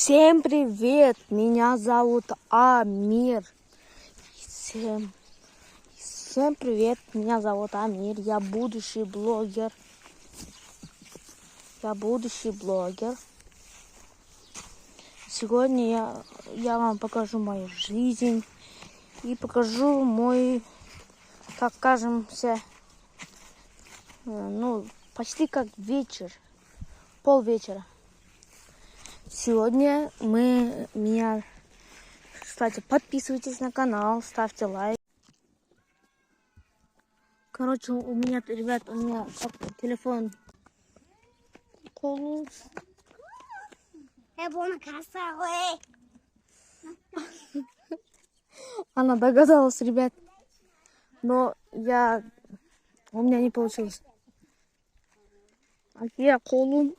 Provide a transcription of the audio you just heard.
Всем привет! Меня зовут Амир. Всем привет! Меня зовут Амир. Я будущий блогер. Сегодня я вам покажу мою жизнь и покажу мой, как кажемся, почти как вечер, полвечера. Сегодня кстати, подписывайтесь на канал, ставьте лайк. Короче, у меня телефон. Она догадалась, ребят. Но у меня не получилось. Я колун.